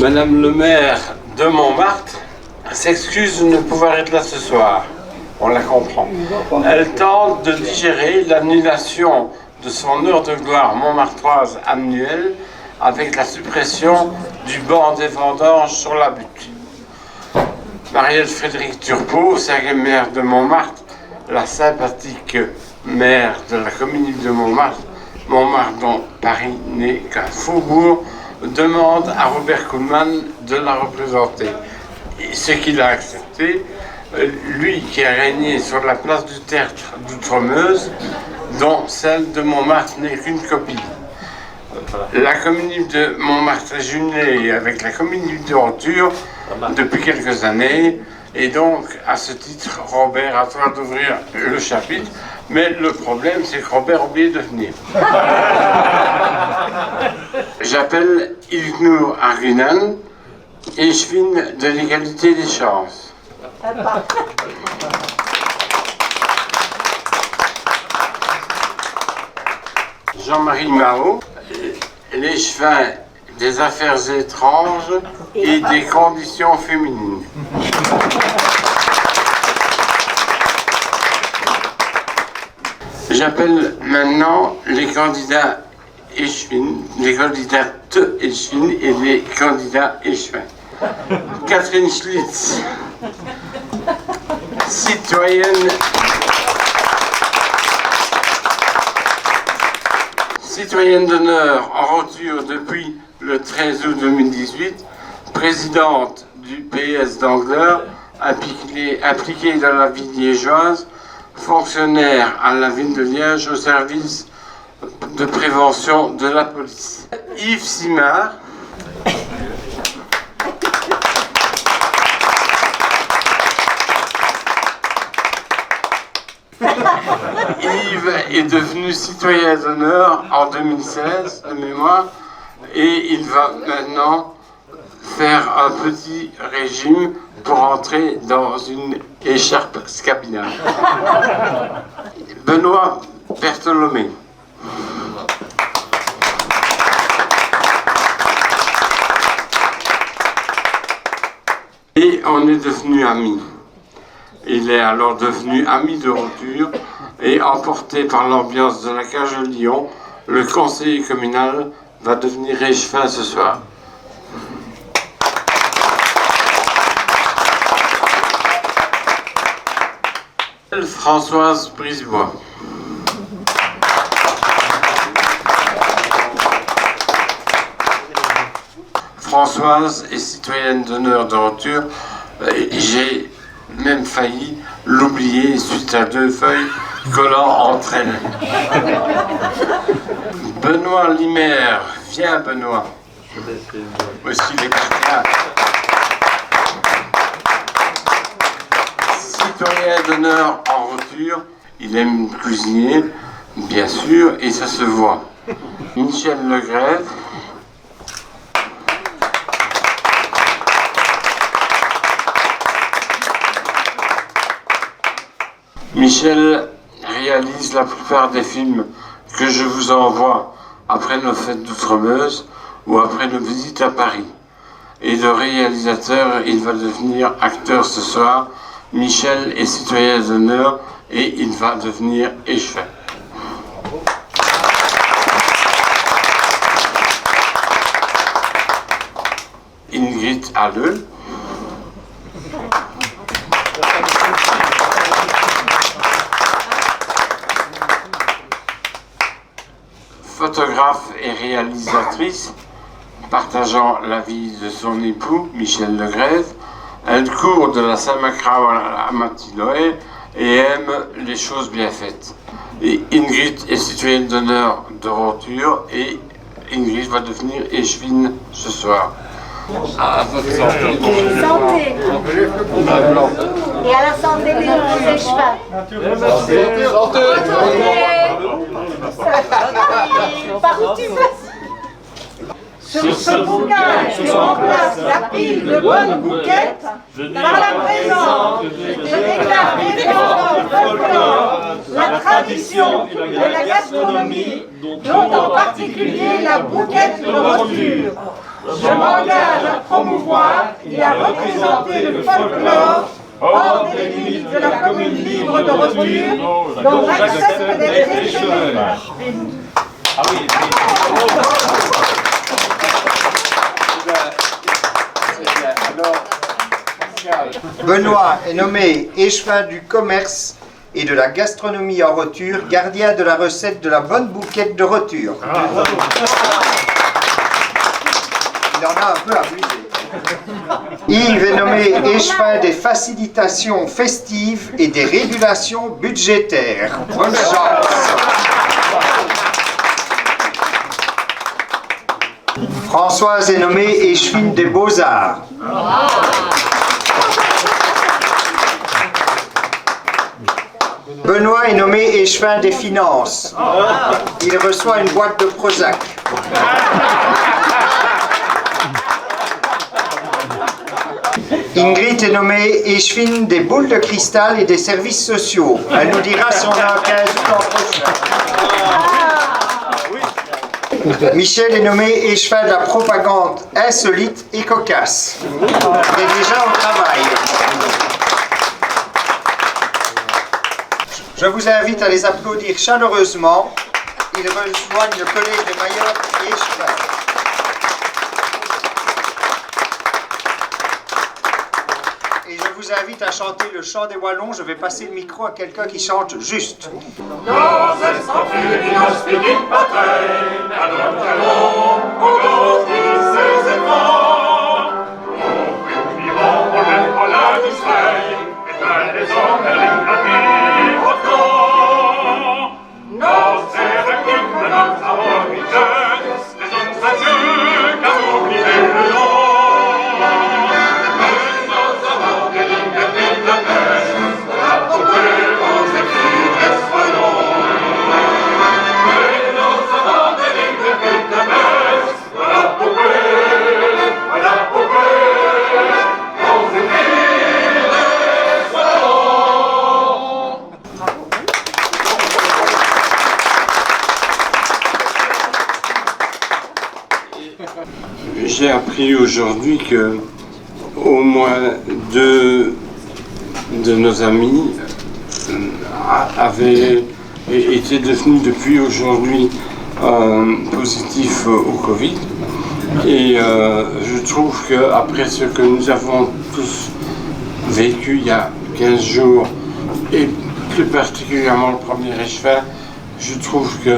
Madame le maire de Montmartre s'excuse de ne pouvoir être là ce soir. On la comprend. Elle tente de digérer l'annulation de son heure de gloire montmartroise annuelle avec la suppression du banc des vendanges sur la butte. Marielle Frédéric Turpot, 5e maire de Montmartre, la sympathique maire de la commune de Montmartre, Montmartre dont Paris n'est qu'un faubourg, demande à Robert Kuhlmann de la représenter. Ce qu'il a accepté, lui qui a régné sur la place du Tertre d'Outremeuse, dont celle de Montmartre n'est qu'une copie. La commune de Montmartre est jumelée avec la commune de Roture depuis quelques années, et donc à ce titre, Robert a droit d'ouvrir le chapitre, mais le problème c'est que Robert a oublié de venir. J'appelle Ilknur Argunan, échevine de l'égalité des chances. Jean-Marie Mao, l'échevin des affaires étranges et des conditions féminines. J'appelle maintenant les candidats échevines, les candidates échevines et les candidats échevins. Catherine Schlitz, citoyenne d'honneur en Roture depuis le 13 août 2018, présidente du PS d'Angleur, appliquée dans la vie liégeoise, fonctionnaire à la ville de Liège au service de prévention de la police. Yves Simard, Yves est devenu citoyen d'honneur en 2016, de mémoire, et il va maintenant faire un petit régime pour entrer dans une écharpe scabinale. Benoît Bertholomé. Et on est devenus amis. Il est alors devenu ami de Roture et emporté par l'ambiance de la cage de Lyon, le conseiller communal va devenir échevin ce soir. Françoise Brisebois. Françoise est citoyenne d'honneur de Roture. J'ai même failli l'oublier suite à 2 feuilles collant entre elles. Benoît Limer, viens Benoît. Voici les cartes. Citoyen d'honneur en Roture, il aime cuisiner, bien sûr, et ça se voit. Michel Legrève. Michel réalise la plupart des films que je vous envoie après nos fêtes d'Outremeuse ou après nos visites à Paris. Et de réalisateur, il va devenir acteur ce soir. Michel est citoyen d'honneur et il va devenir échevin. Ingrid Halleux. Photographe et réalisatrice, partageant la vie de son époux, Michel Legrève. Elle court de la Saint-Macrao à Matiloé et aime les choses bien faites. Et Ingrid est citoyenne d'honneur de Roture et Ingrid va devenir échevine ce soir. À votre santé. Santé. Et à la santé des échevins. Santé. Par où tu vas? Sur ce bouquin, je remplace la pile de bonnes bouquettes par la présente. Je déclare défendre le folklore, la tradition et la gastronomie, dont en particulier la bouquette de Roture. Je m'engage à promouvoir et à représenter le folklore hors des limites de la commune libre de Rotures, dont j'accepte d'être échevin. Ah oui, Benoît est nommé échevin du commerce et de la gastronomie en Rotures, gardien de la recette de la bonne bouquette de Rotures. Il en a un peu abusé. Yves est nommé échevin des facilitations festives et des régulations budgétaires. Bonne chance. Françoise est nommée échevine des beaux-arts. Benoît est nommé échevin des finances. Il reçoit une boîte de Prozac. Ingrid est nommée échevine des boules de cristal et des services sociaux. Elle nous dira si on a un 15 août l'an prochain. Michel est nommé échevin de la propagande insolite et cocasse. Il est déjà au travail. Je vous invite à les applaudir chaleureusement. Ils rejoignent le collège de Mayotte et échevin. Et je vous invite à chanter le chant des Wallons. Je vais passer le micro à quelqu'un qui chante juste. J'ai appris aujourd'hui que au moins deux de nos amis avaient été devenus depuis aujourd'hui positifs au Covid. Et je trouve qu'après ce que nous avons tous vécu il y a 15 jours, et plus particulièrement le premier échevin, je trouve que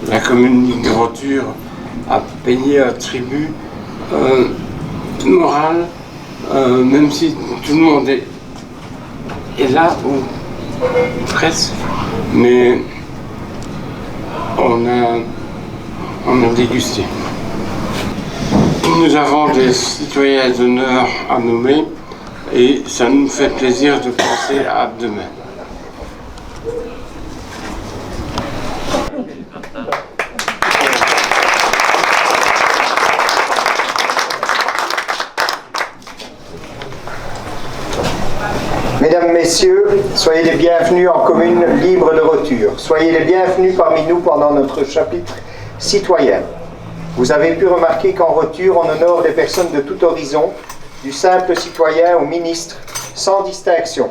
la commune de Rotures a payé un tribut moral, même si tout le monde est là, ou presque, mais on a dégusté. Nous avons des citoyens d'honneur à nommer et ça nous fait plaisir de penser à demain. Mesdames, Messieurs, soyez les bienvenus en commune libre de Rotures. Soyez les bienvenus parmi nous pendant notre chapitre citoyen. Vous avez pu remarquer qu'en Rotures, on honore des personnes de tout horizon, du simple citoyen au ministre, sans distinction,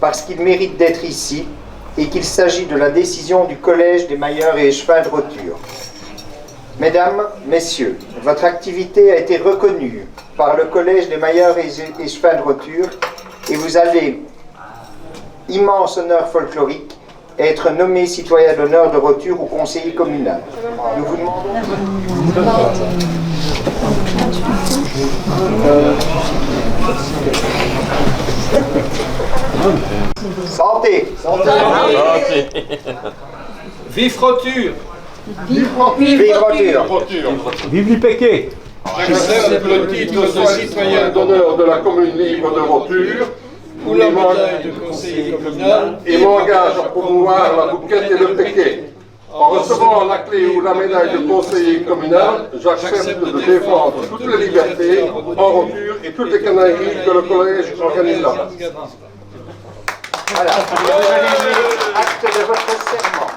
parce qu'ils méritent d'être ici et qu'il s'agit de la décision du Collège des Mailleurs et Échevins de Rotures. Mesdames, Messieurs, votre activité a été reconnue par le Collège des Mailleurs et Échevins de Rotures et vous allez, immense honneur folklorique, être nommé citoyen d'honneur de Rotures ou conseiller communal. Nous vous demandons... Santé. Santé. Vive Rotures. Vive Rotures. Vive l'IPK. J'accepte le titre de citoyen d'honneur de la commune libre de Rotures Ou la médaille de conseiller communal. et m'engage à promouvoir la bouquette et le péquet. En recevant la clé ou la médaille de conseiller communal, j'accepte de défendre toutes les libertés en Rotures et toutes les canailleries que le collège organise là-bas. Voilà, vous avez acte de votre serment.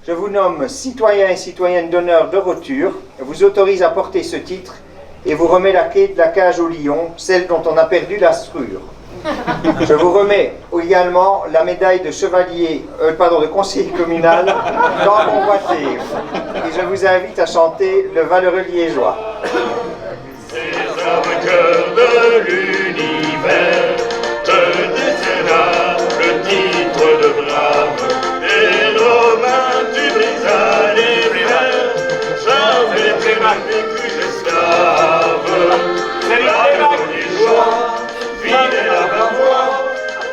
je vous nomme citoyen et citoyenne d'honneur de Rotture, vous autorise à porter ce titre et vous remet la clé de la cage au lion, celle dont on a perdu la serrure. Je vous remets également la médaille de chevalier, de conseiller communal dans convoité. Et je vous invite à chanter le valeureux liégeois. Ces hommes cœurs de l'univers te décerna le titre de brave. Et Romain, tu brisas les rivières, jamais Prémac vécu esclave. C'est la liégeois, fidèle à ma voix,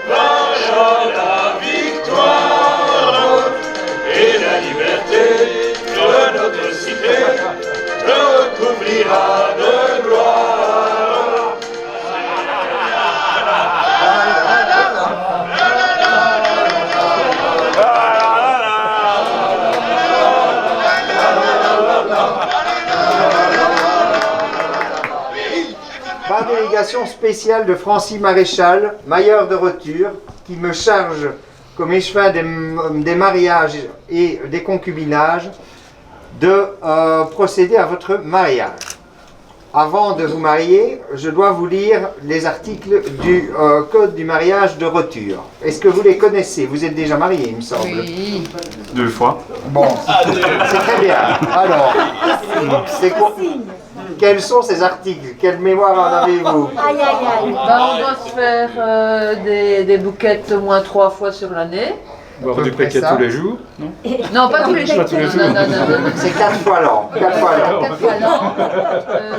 vainquant la victoire. Et la liberté de notre cité te couvrira de gloire. Par délégation spéciale de Francis Maréchal, mailleur de Rotture, qui me charge comme échevin des mariages et des concubinages de procéder à votre mariage. Avant de vous marier, je dois vous lire les articles du Code du mariage de Rotture. Est-ce que vous les connaissez? Vous êtes déjà marié, il me semble. Oui. 2 fois. Bon, c'est très bien. Alors, c'est quoi? Quels sont ces articles? Quelle mémoire en avez-vous? Aïe, aïe, aïe. On doit se faire des bouquettes au moins 3 fois sur l'année. Boire du paquet tous les jours. Non. Non, pas tous les jours. Non. C'est 4 fois l'an. 4 fois l'an. 4 fois l'an.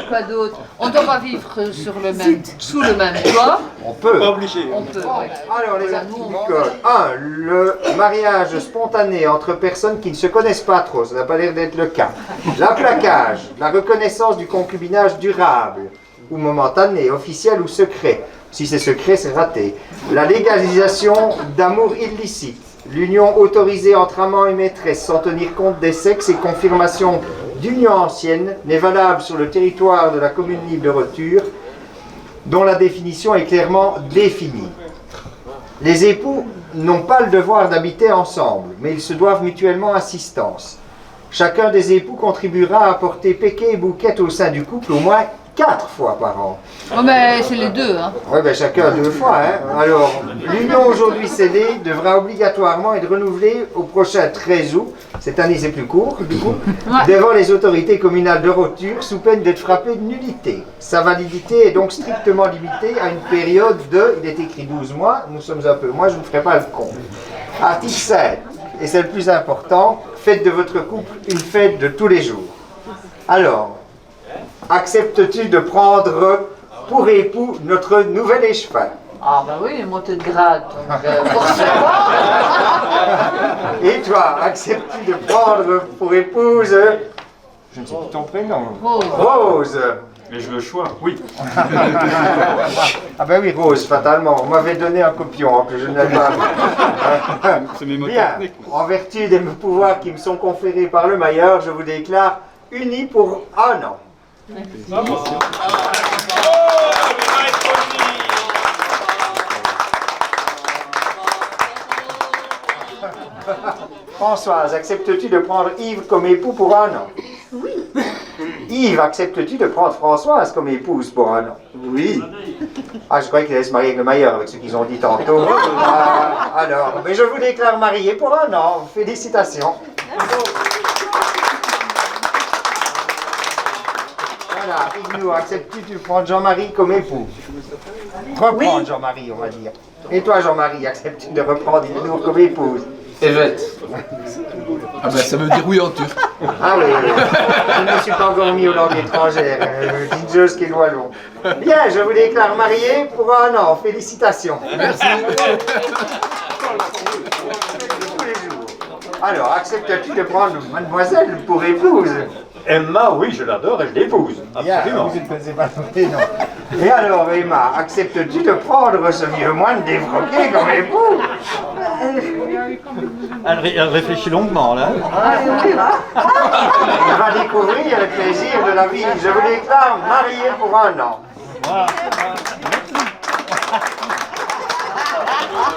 Quoi d'autre? On ne doit pas vivre sous le même toit. On peut. On peut, ouais. Alors, les articles du code. 1. Le mariage spontané entre personnes qui ne se connaissent pas trop. Ça n'a pas l'air d'être le cas. L'applaquage, la reconnaissance du concubinage durable ou momentané, officiel ou secret. Si c'est secret, c'est raté. La légalisation d'amour illicite. L'union autorisée entre amant et maîtresse sans tenir compte des sexes et confirmation d'union ancienne n'est valable sur le territoire de la commune libre de Rotture, dont la définition est clairement définie. Les époux n'ont pas le devoir d'habiter ensemble, mais ils se doivent mutuellement assistance. Chacun des époux contribuera à apporter péquet et bouquet au sein du couple au moins 4 fois par an. Oh, mais c'est les deux, hein. Oui, ben chacun 2 fois. Hein. Alors, l'union aujourd'hui scellée devra obligatoirement être renouvelée au prochain 13 août. Cette année, c'est plus court, du coup. Devant les autorités communales de Rotture, sous peine d'être frappée de nullité. Sa validité est donc strictement limitée à une période de, il est écrit 12 mois, nous sommes un peu moins, je ne ferai pas le compte. Article 7, et c'est le plus important, faites de votre couple une fête de tous les jours. Alors, acceptes-tu de prendre pour époux notre nouvel échevin? Ah bah oui, montée de grade, donc forcément. Et toi, acceptes-tu de prendre pour épouse, je ne sais plus ton prénom, Rose? Mais je le choix, oui. Ah ben oui, Rose, fatalement, on m'avait donné un copion que je n'avais pas. C'est mes mots Bien, techniques. en vertu des pouvoirs qui me sont conférés par le mailleur, je vous déclare unis pour 1 an. Françoise, acceptes-tu de prendre Yves comme époux pour 1 an? Oui. Yves, acceptes-tu de prendre Françoise comme épouse pour 1 an? Oui. Ah, je croyais qu'il allait se marier avec le mailleur, avec ce qu'ils ont dit tantôt. Alors, mais je vous déclare marié pour 1 an. Félicitations. Voilà, Ignou, acceptes-tu de prendre Jean-Marie comme époux? Reprendre Jean-Marie, on va dire. Et toi, Jean-Marie, acceptes-tu de reprendre Ignou comme épouse? Evet. Ah ben ça veut dire oui en turc. Ah oui, oui. Je ne me suis pas encore mis aux langues étrangères. Dites chose qui est wallon. Bien, je vous déclare marié pour 1 an. Félicitations. Merci. Tous les jours. Alors, acceptes-tu de prendre mademoiselle pour épouse? Emma, oui, je l'adore et je l'épouse. Bien, Absolument. vous ne connaissez pas son prénom. Et alors, Emma, acceptes-tu de prendre ce vieux moine défroqué comme époux? Elle réfléchit longuement, là. Il va découvrir le plaisir de la vie. Je vous déclare marié pour 1 an.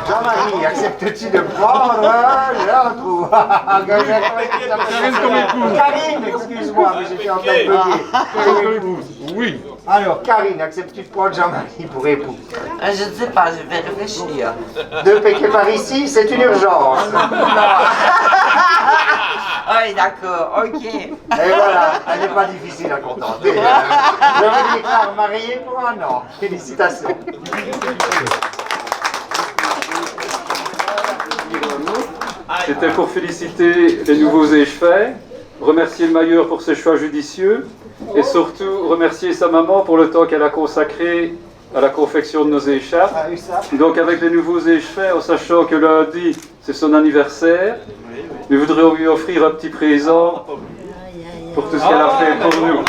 Jean-Marie, acceptes-tu de prendre la l'autre ou Karine, excuse-moi, mais j'étais en train de bugger. Oui. Alors, Karine, acceptes-tu de prendre Jean-Marie pour époux? Je ne sais pas, je vais réfléchir. Deux péquets par ici, c'est une urgence. Oui, d'accord, ok. Et voilà, elle n'est pas difficile à contenter. Je me déclare mariée pour 1 an. Félicitations. C'était pour féliciter les nouveaux échevins, remercier le mailleur pour ses choix judicieux et surtout remercier sa maman pour le temps qu'elle a consacré à la confection de nos écharpes. Donc avec les nouveaux échevins, en sachant que lundi c'est son anniversaire, nous voudrions lui offrir un petit présent pour tout ce qu'elle a fait pour nous.